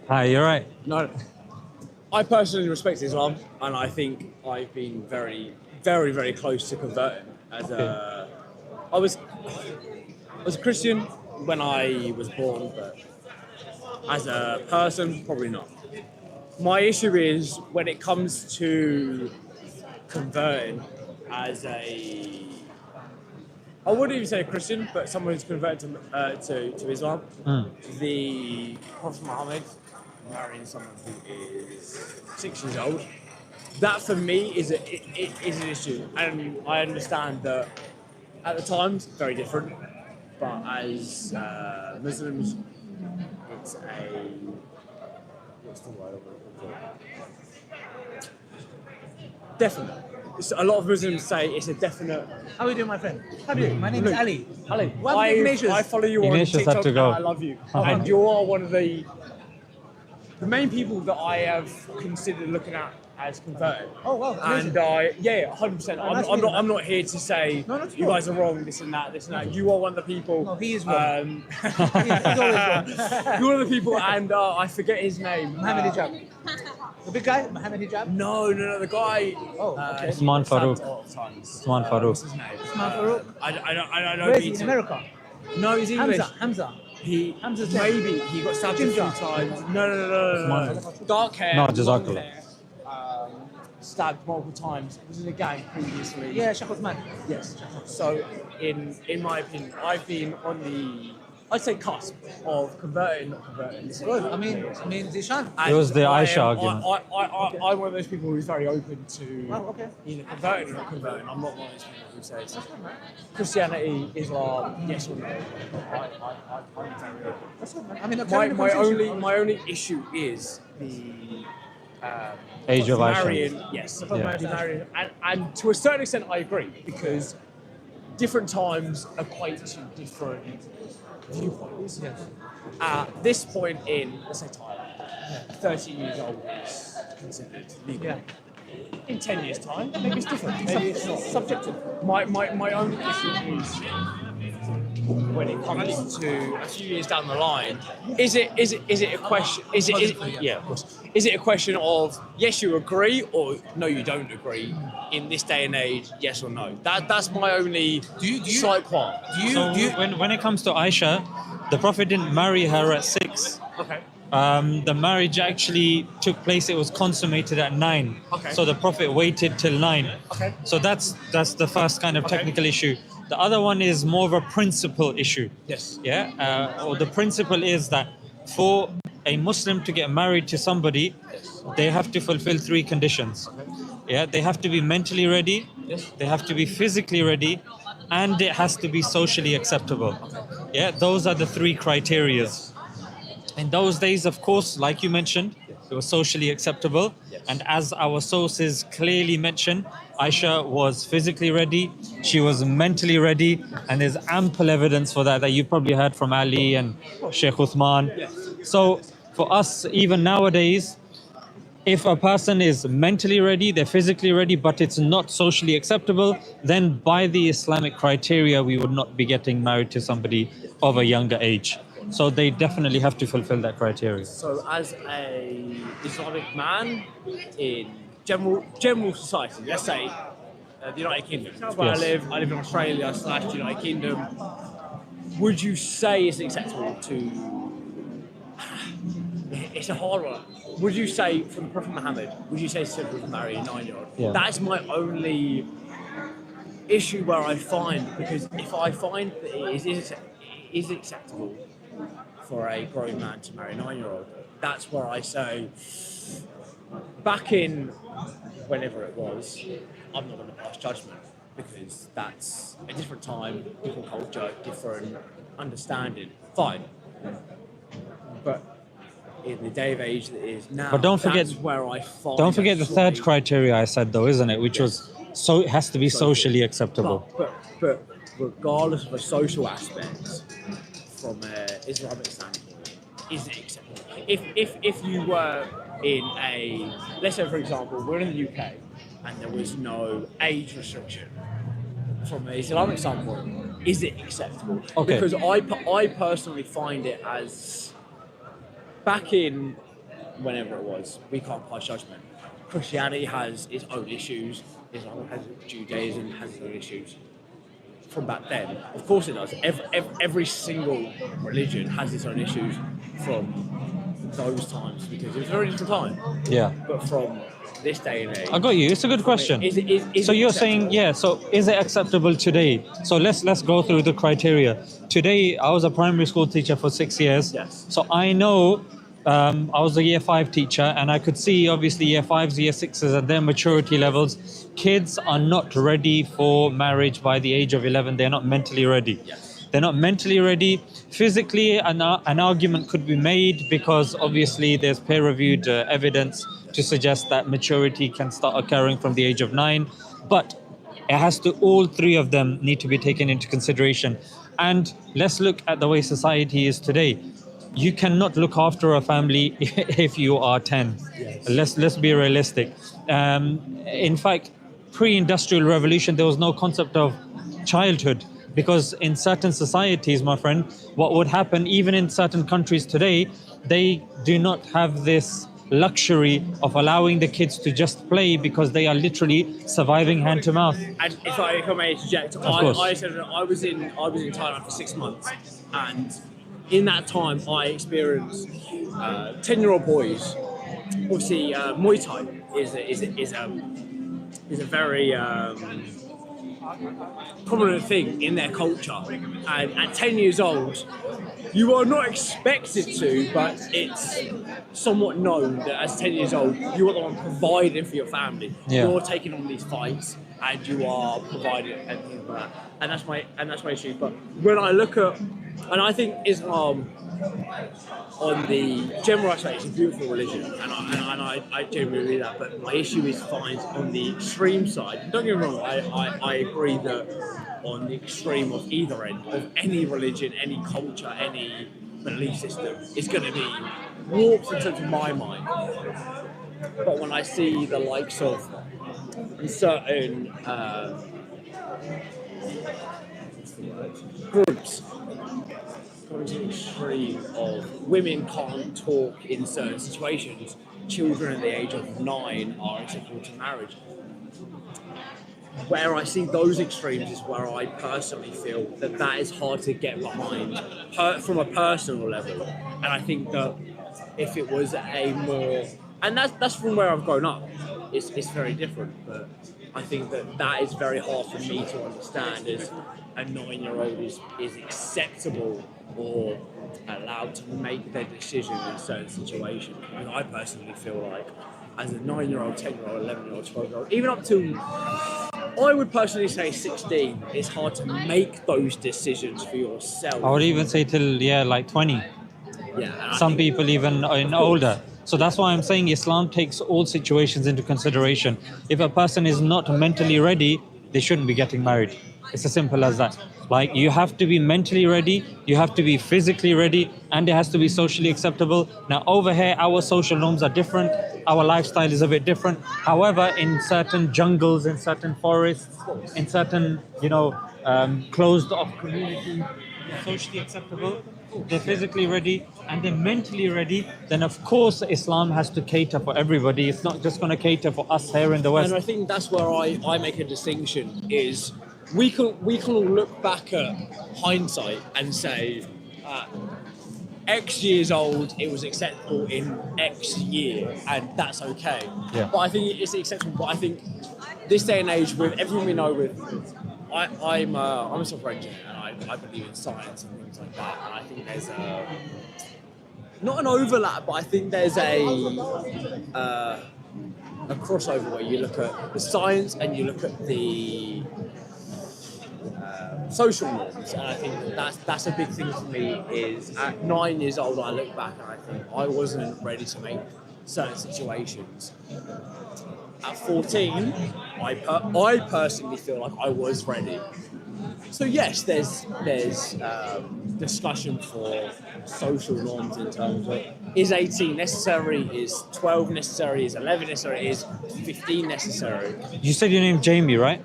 Hi, you're right. No, I personally respect Islam, and I think I've been very, very, very close to converting. I was a Christian when I was born, but as a person, probably not. My issue is when it comes to converting as I wouldn't even say a Christian, but someone who's converted to Islam. The Prophet Muhammad marrying someone who is 6 years old. That for me is an issue, and I understand that at the time it's very different. But as Muslims, it's what's the word I'm looking for? Definite. A lot of Muslims say it's a definite. How are you doing, my friend? How are you? My name is Ali. Ali, Ignatius. I follow you Ignatius on had TikTok to go. and I love you. And you are one of the main people that I have considered looking at as converted. Oh, wow. And 100%. I'm not here to say you guys are wrong, this and that. You are one of the people. No, he is wrong. He's always wrong. You're one of the people, and I forget his name. Mohammed Hijab. The big guy, Mohammed Hijab? No, the guy. Oh, okay. Usman Farouk. Usman Farouk. What's his name? Usman Farouk? I don't know. Where is he? In America? No, he's English. Hamza. Hamza's Maybe he got stabbed a few times. No. Dark hair. No, long Jazakallah. hair, stabbed multiple times. Was in a gang previously. Yeah, Sheikh Uthman. Yes. So, in my opinion, I've been on the, I'd say, cusp of converting, not converting. Good. I mean, Zishan. It was the I Aisha am- argument. I'm one of those people who's very open to Oh, okay. either converting or not converting. I'm not one of those people who says Christianity, Islam, yes or no. I'm very open. That's good, man. I mean, My only issue is the Age of Aisha. marrying. Yes, marrying, and to a certain extent, I agree because different times equate to different viewpoints. Yes. At this point in, let's say, Thailand, 13 years old is considered legal. Yeah. In 10 years' time, maybe it's different. Maybe it's not. Subjective. My only issue is when it comes to a few years down the line, is it a question? Of course. Is it a question of yes, you agree, or no, you don't agree? In this day and age, yes or no? That's my only slight qualm. When it comes to Aisha, the Prophet didn't marry her at 6. Okay. The marriage actually took place, it was consummated at 9. Okay. So the Prophet waited till 9. Okay. So that's the first kind of technical issue. The other one is more of a principle issue. Yes. Yeah. Or the principle is that for a Muslim to get married to somebody, they have to fulfill 3 conditions. Yeah. They have to be mentally ready. Yes. They have to be physically ready, and it has to be socially acceptable. Yeah. Those are the 3 criterias. In those days, of course, like you mentioned, it was socially acceptable. Yes. And as our sources clearly mention, Aisha was physically ready, she was mentally ready, and there's ample evidence for that you probably heard from Ali and Sheikh Uthman. Yes. So for us, even nowadays, if a person is mentally ready, they're physically ready, but it's not socially acceptable, then by the Islamic criteria, we would not be getting married to somebody of a younger age. So they definitely have to fulfill that criteria. So as a Islamic man in general society, let's say the United Kingdom, that's where Yes. I live in Australia / United Kingdom, would you say it's acceptable to, it's a hard one, would you say for the Prophet Muhammad, would you say it's acceptable to marry a 9-year-old? Yeah. That's my only issue where I find, because if I find that it is acceptable for a grown man to marry a 9-year-old, that's where I say, back in whenever it was, I'm not going to pass judgment because that's a different time, different culture, different understanding. Fine. But in the day of age that is now, But don't forget- that's where I find. Don't forget the third slightly- criteria I said though, isn't it? Which was, so it has to be socially acceptable. But regardless of the social aspects, from an Islamic standpoint, is it acceptable? If you were in a, let's say for example, we're in the UK and there was no age restriction, from an Islamic standpoint, is it acceptable? Okay. Because I personally find it as back in whenever it was, we can't pass judgment. Christianity has its own issues. Islam has Judaism has its own issues. From back then, of course it does. Every single religion has its own issues from those times because it was a very different time. Yeah. But from this day and age, I got you. It's a good question. Is So it you're acceptable? saying, yeah. So is it acceptable today? So let's go through the criteria. Today, I was a primary school teacher for 6 years. Yes. So I know I was a year 5 teacher, and I could see obviously year 5s, year 6s at their maturity levels. Kids are not ready for marriage by the age of 11. They're not mentally ready. Yes. They're not mentally ready. Physically, an argument could be made because obviously there's peer-reviewed evidence to suggest that maturity can start occurring from the age of 9. But it has to, all three of them need to be taken into consideration. And let's look at the way society is today. You cannot look after a family if you are 10. Yes. Let's be realistic. In fact, pre-industrial revolution, there was no concept of childhood. Because in certain societies, my friend, what would happen, even in certain countries today, they do not have this luxury of allowing the kids to just play because they are literally surviving hand to mouth. And if I may interject, course. I said that I was in Thailand for 6 months, and in that time I experienced 10-year-old boys. Obviously, Muay Thai is a very prominent thing in their culture, and at 10 years old you are not expected to, but it's somewhat known that as 10 years old you are the one providing for your family. Yeah. You're taking on these fights and you are providing and things like that, and that's my issue. But when I look at, and I think Islam on the general aspect is a beautiful religion, and I genuinely believe that. But my issue is finds on the extreme side. Don't get me wrong, I agree that on the extreme of either end of any religion, any culture, any belief system, it's going to be warped in terms of my mind. But when I see the likes of certain groups going to the extreme of women can't talk in certain situations, children at the age of 9 are acceptable to marriage. Where I see those extremes is where I personally feel that is hard to get behind from a personal level. And I think that if it was a more, and that's from where I've grown up, it's very different. But I think that is very hard for me to understand as a 9-year-old is acceptable or allowed to make their decision in certain situations. And I personally feel like as a 9-year-old, 10-year-old, 11-year-old, 12-year-old, even up to, I would personally say 16, it's hard to make those decisions for yourself. I would even say till, like 20. Yeah. Some people even older. So that's why I'm saying Islam takes all situations into consideration. If a person is not mentally ready, they shouldn't be getting married. It's as simple as that. Like, you have to be mentally ready, you have to be physically ready, and it has to be socially acceptable. Now, over here, our social norms are different. Our lifestyle is a bit different. However, in certain jungles, in certain forests, in certain, closed off communities, they're socially acceptable, they're physically ready, and they're mentally ready, then of course Islam has to cater for everybody. It's not just going to cater for us here in the West. And I think that's where I make a distinction is we can all look back at hindsight and say X years old it was acceptable in X year and that's okay. Yeah. But I think it's acceptable. But I think this day and age with everything we know I'm a software engineer and I believe in science and things like that, and I think there's not an overlap, but I think there's a crossover where you look at the science and you look at the social norms, and I think that's a big thing for me. Is at 9 years old I look back and I think I wasn't ready to make certain situations. At 14, I personally feel like I was ready. So yes, there's discussion for social norms in terms of is 18 necessary, is 12 necessary, is 11 necessary, is 15 necessary. You said your name Jamie, right?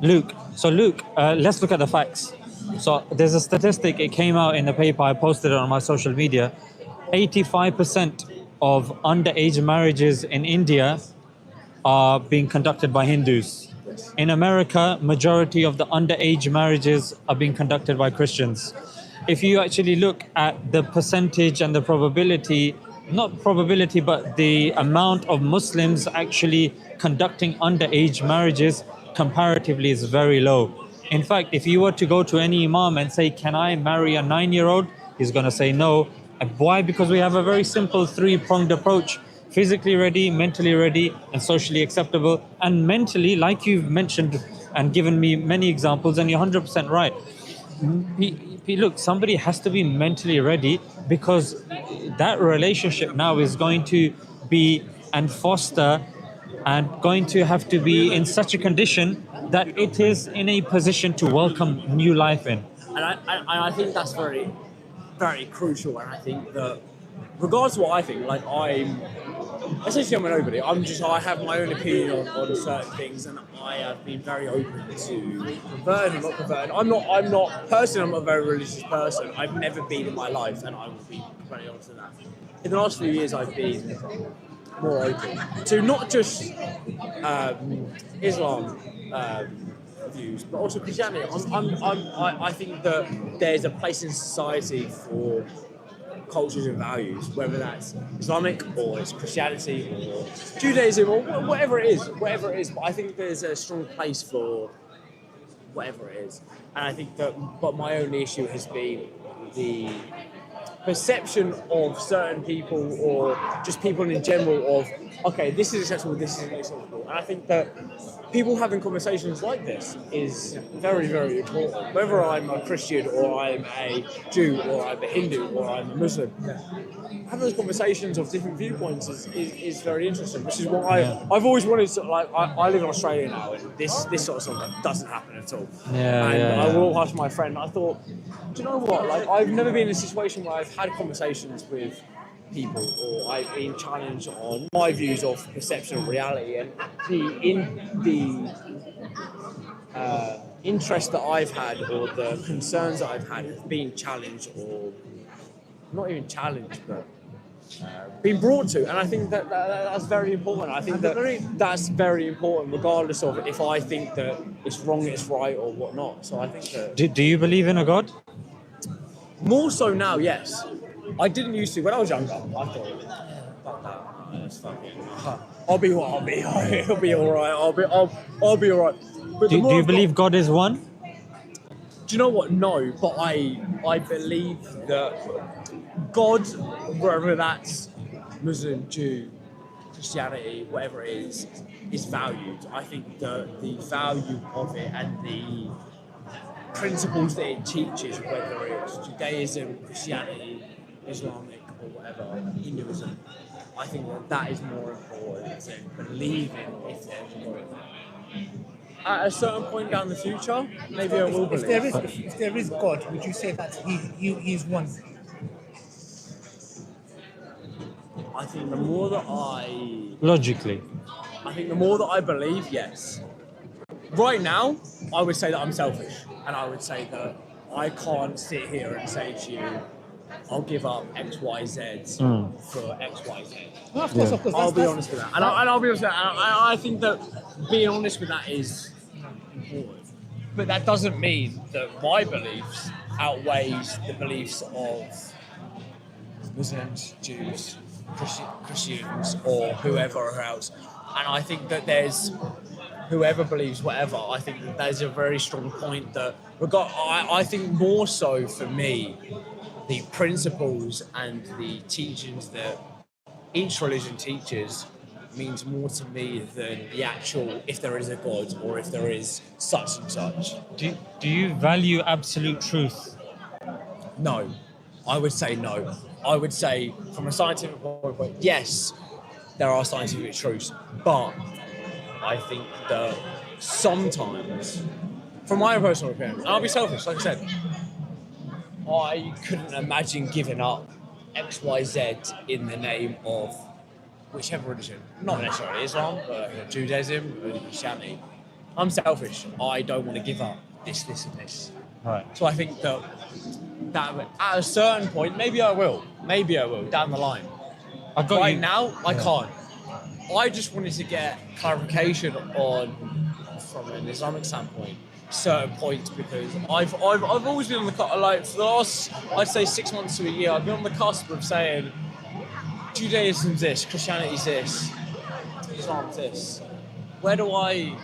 Luke. So Luke, let's look at the facts. So there's a statistic, it came out in the paper, I posted it on my social media. 85% of underage marriages in India are being conducted by Hindus. In America, majority of the underage marriages are being conducted by Christians. If you actually look at the percentage and the probability, not probability, but the amount of Muslims actually conducting underage marriages comparatively is very low. In fact, if you were to go to any imam and say, can I marry a 9-year-old? He's going to say no. And why? Because we have a very simple three-pronged approach. Physically ready, mentally ready, and socially acceptable. And mentally, like you've mentioned and given me many examples, and you're 100% right. Look, somebody has to be mentally ready, because that relationship now is going to be and foster and going to have to be in such a condition that it is in a position to welcome new life in. And I think that's very, very crucial. And I think that, regardless of what I think, like I'm a nobody. I have my own opinion on certain things, and I have been very open to converting or not converting. I'm not personally, I'm not a very religious person. I've never been in my life, and I will be very honest with that. In the last few years, I've been more open to not just Islam views, but also Christianity. I think that there's a place in society for cultures and values, whether that's Islamic or it's Christianity or Judaism or whatever it is. But I think there's a strong place for whatever it is. And I think that, but my only issue has been the perception of certain people, or just people in general, of, okay, this is acceptable, this isn't acceptable. And I think that people having conversations like this is very, very important. Whether I'm a Christian or I'm a Jew or I'm a Hindu or I'm a Muslim, having those conversations of different viewpoints is very interesting, which is why I've always wanted to, like, I live in Australia now, and this sort of stuff doesn't happen at all. I will ask my friend, I thought, do you know what, like, I've never been in a situation where I've had conversations with people, or I've been challenged on my views of perception of reality, and the interest that I've had, or the concerns that I've had, have been challenged, or not even challenged, but been brought to. And I think that's very important. I think that's very important, regardless of if I think that it's wrong, it's right, or whatnot. So I think that... Do you believe in a God? More so now, yes. I didn't used to. When I was younger, I thought, fuck that. That's fucking... I'll be what I'll be. It'll be all right. I'll be all right. But do you believe God is one? Do you know what? No, but I believe that God, whether that's Muslim, Jew, Christianity, whatever it is valued. I think the value of it and the principles that it teaches, whether it's Judaism, Christianity, Islamic, or whatever, Hinduism, I think that is more important than believing if there's more. At a certain point down the future, maybe I will believe. If there is God, would you say that he's one? I think the more that Logically. I think the more that I believe, yes. Right now, I would say that I'm selfish, and I would say that I can't sit here and say to you, I'll give up X, Y, Z for X, Y, Z. No, of course. I'll be honest with that. And I'll be honest with that. And I think that being honest with that is important. But that doesn't mean that my beliefs outweighs the beliefs of Muslims, Jews, Christians, or whoever else. And I think that there's whoever believes whatever. I think that there's a very strong point that I think more so for me, the principles and the teachings that each religion teaches means more to me than the actual, if there is a God or if there is such and such. Do you value absolute truth? No. I would say no. I would say, from a scientific point of view, yes, there are scientific truths, but I think that sometimes, from my own personal opinion, and I'll be selfish, like I said, I couldn't imagine giving up X, Y, Z in the name of whichever religion. Not necessarily Islam, but Judaism, or Christianity. I'm selfish. I don't want to give up this, and this. Right. So I think that at a certain point, maybe I will down the line. I got Right you. now, I Yeah. can't. I just wanted to get clarification on, from an Islamic standpoint, certain points, because I've always been on the like for the last, I'd say 6 months to a year, I've been on the cusp of saying Judaism's this, Christianity's this, Islam's this. What do I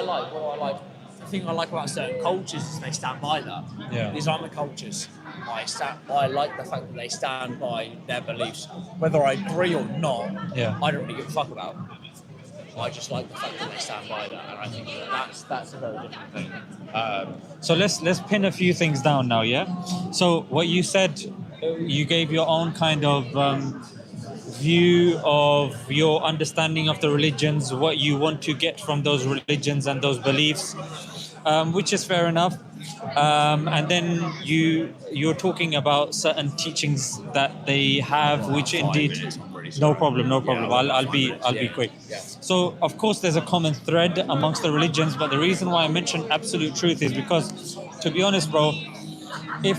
like? The thing I like about certain cultures is they stand by that. Yeah. The Islamic cultures, I like the fact that they stand by their beliefs. Whether I agree or not, Yeah. I don't really give a fuck about. I just like the fact that they stand by that, and I think that's a very different thing. So let's pin a few things down now, yeah? So what you said, you gave your own kind of view of your understanding of the religions, what you want to get from those religions and those beliefs, which is fair enough. And then you're talking about certain teachings that they have, which indeed, no problem. I'll be quick. So of course there's a common thread amongst the religions, but the reason why I mentioned absolute truth is because, to be honest, bro, if,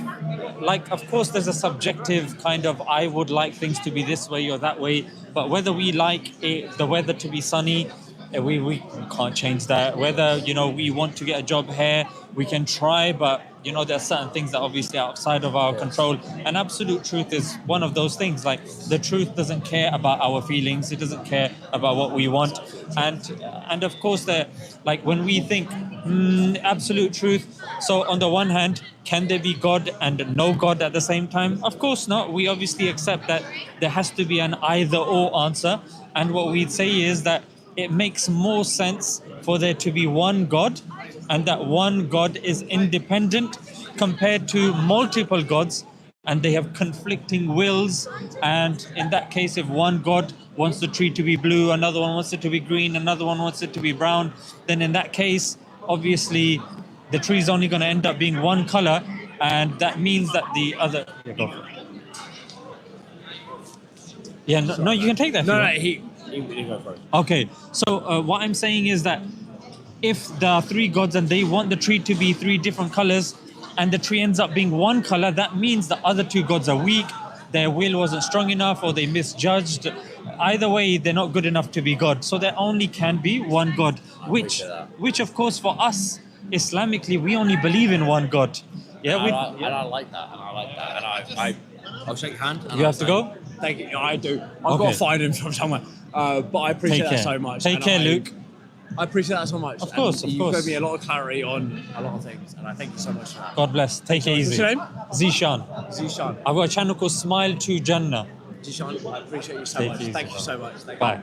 like, of course there's a subjective kind of, I would like things to be this way or that way, but whether we like the weather to be sunny, we can't change that. Whether, we want to get a job here, we can try, but there are certain things that obviously are outside of our control, and absolute truth is one of those things. Like, the truth doesn't care about our feelings, it doesn't care about what we want, and of course like when we think absolute truth, so on the one hand, can there be God and no God at the same time? Of course not. We obviously accept that there has to be an either or answer, and what we'd say is that it makes more sense for there to be one God, and that one God is independent compared to multiple gods, and they have conflicting wills. And in that case, if one God wants the tree to be blue, another one wants it to be green, another one wants it to be brown, then in that case, obviously, the tree is only going to end up being one color, and that means that the other... Yeah, go for it. Yeah, no, you can take that. No, he go for it. Okay, so what I'm saying is that if there are three gods and they want the tree to be three different colors, and the tree ends up being one color, that means the other two gods are weak, their will wasn't strong enough, or they misjudged. Either way, they're not good enough to be God. So there only can be one God, which of course for us, Islamically, we only believe in one God. Yeah, I like that, and I'll shake hand. You have to go? Thank you. I do. I've got to find him from somewhere. But I appreciate that so much. Take care, Luke. I appreciate that so much. Of course. You've given me a lot of clarity on a lot of things, and I thank you so much for that. God bless. Take it easy. What's your name? Zishan. Zishan. I've got a channel called Smile2jannah. Zishan, I appreciate you so much. Thank you so much. Thank you. Bye.